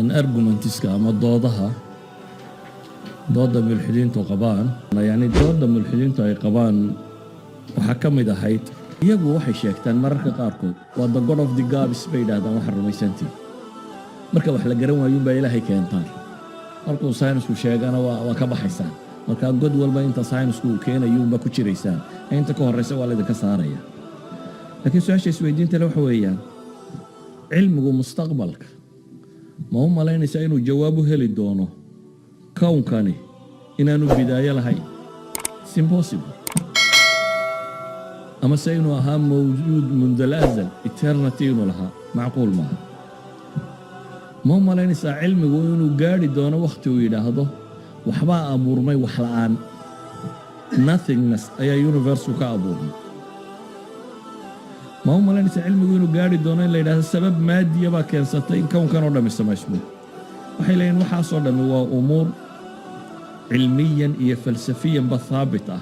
in argumentiska ama dooda mulxidiintu qabaan yani dooda mulxidiintu ay qabaan waxa ka mid ahayd iyagu waxay sheegtaan mararka qaarkood waa the god of the gods bay yidhaahdaan waxa rumaysantii marka wax la garan waayo baa ilaahay keentaan markuu saynisku sheegana waa ka baxaysaan marka god walba inta saynisku keenayo ba ku jiraysaan inta ka horeysa waa la idinka saaraya laakiin su'aasha isweydiinta waxa weeyaan cilmigu mustaqbalka ma u malaynaysaa inuu jawaab u heli doono kawnkani inaanu bidaayo lahayn it's impossible ama se inuu ahaa mawjuud mundu al-azal eternity inuu lahaa macquul maaha ma u malaynaysaa cilmigu inuu gaari doono wakhti uu yidhaahdo waxbaa abuurmay wax la'aan nothingness ayaa universe ka abuurmay ma u malaynaysaa cilmigu inuu gaari doono in la yidhaahdo sabab maadiya baa keensatay in kownkan oo dhammi samaysmo waxay leeyihin waxaasoo dhammi waa umuur cilmiyan iyo falsafiyanba haabit ah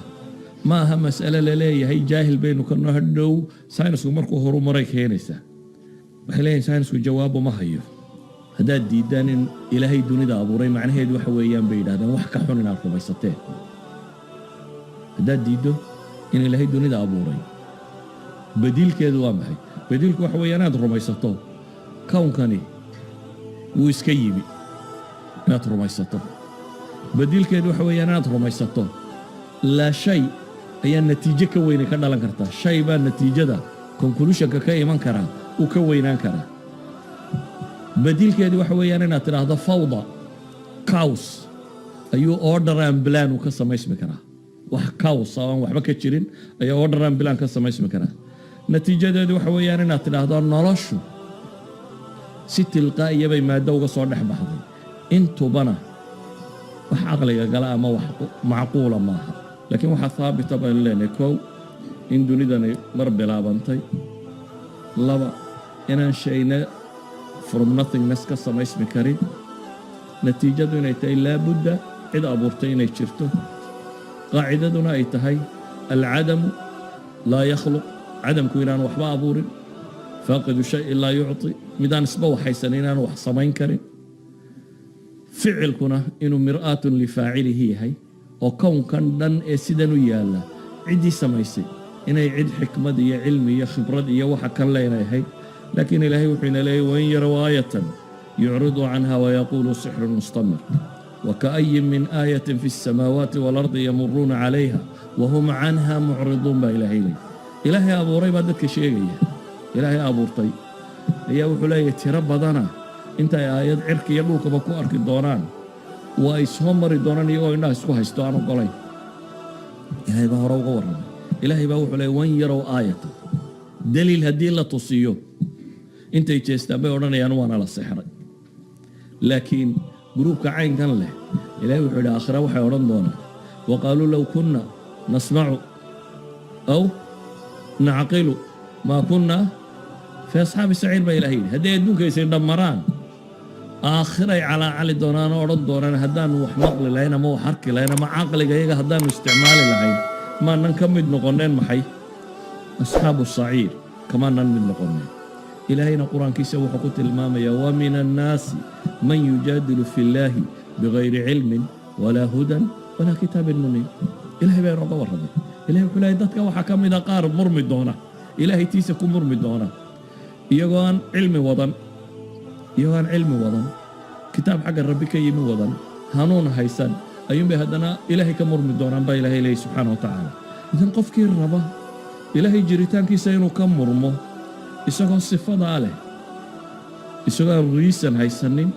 ma aha mas'ale la leeyahay jaahil baynu ka noo hadhow saynisku markuu horumaray keenaysaa waxay leeyihin saynisku jawaabu ma hayo haddaad diiddaan in ilaahay dunida abuuray macnaheedu waxa weeyaan bay yidhahdeen wax ka xun inaad rumaysateen haddaad diiddo in ilaahay dunida abuuray badiilkeedu waa maxay badiilku waxa weeyaan inaad rumaysato kawnkani wuu iska yimi inaad rumaysato badiilkeedu waxa weeyaan inaad rumaysato laa shay ayaa natiijo ka weyne ka dhalan kartaa shay baa natiijada conclusionka ka iman karaa uu ka weynaan karaa badiilkeedu waxa weeyaan inaad tidhaahdo fawda caws ayuu order and plan uu ka samaysmi karaa wax caws aan waxba ka jirin ayaa order and plan ka samaysmi karaa natiijadeedu waxa weeyaan inaad tidhaahdo noloshu si tilqaa'iya bay maaddo uga soo dhex baxday intubana wax caqliga gala ama wax macquula maaha laakiin waxaa haabita baynu leenahay kow in dunidani mar bilaabantay laba inaan shayna from nothingness ka samaysmi karin natiijadu inay tahay laabudda cid abuurtay inay jirto qaacidaduna ay tahay alcadamu laa yakhluq cadamku inaan waxba abuurin faaqidu shayin laa yucطi midaan isba waxaysan inaan wax samayn karin ficilkuna inuu mir'aatun lifaacilihi yahay oo kownkan dhan ee sidan u yaalla ciddii samaysay inay cid xikmad iyo cilmi iyo khibrad iyo waxa kan leenahay laakiin ilaahay wuxuu ina leeyahay wain yaraw aayatan yucridu canha wayaquulu sixrun mustamir waka'ayin min aayatin fi الsamaawaati waalardi yamuruuna calayha wahum canha mucriduun baa ilaahay leeyahy ilaahay abuuray baa dadka sheegaya ilaahay abuurtay ayaa wuxuu leeyahay tiro badana intay aayad cirka iyo dhulkaba ku arki doonaan waa ay soo mari doonaan iyagoo indhaha isku haysto aan ogolayn ilaahay baa hore uga warramay ilaahay baa wuxuu leeyahy wain yarow aayatan daliil haddii la tusiyo intay jeestaan bay odhanayaan waana la sixray laakiin gruubka caynkan leh ilaahay wuxuu yidhi aakhira waxay odhan doonaan waqaaluu low kunna nasmacu aw nacqilu maa kunna fi asxaabi saciir baa ilahay yidhi hadday adduunkaysay dhammaraan aakhiray calaacali doonaan oo odhan doonaan haddaanu wax maqli lahayn ama wax arki lahayn ama caqliga iyaga haddaanu isticmaali lahayn maanan ka mid noqonneen maxay asxaabu saciir kamaanan mid noqonneen ilaahayna qur-aankiisa wuxuu ku tilmaamayaa wa min annaasi man yujaadilu fi illaahi bigayri cilmin walaa hudan walaa kitaabin muniir ilahay baa inooga warramay ilahay wuxuu leeyahay dadka waxaa ka mid a qaar murmi doona ilaahay tiisa ku murmi doona iyagoo aan cilmi wadan kitaab xagga rabbi ka yimi wadan hanuun haysan ayuunbay haddana ilaahay ka murmi doonaan baa ilaahay leeyahy subxaana wa tacaala idan qofkii raba ilaahay jiritaankiisa inuu ka murmo isagoo sifadaa leh isagoo aan riisan haysanin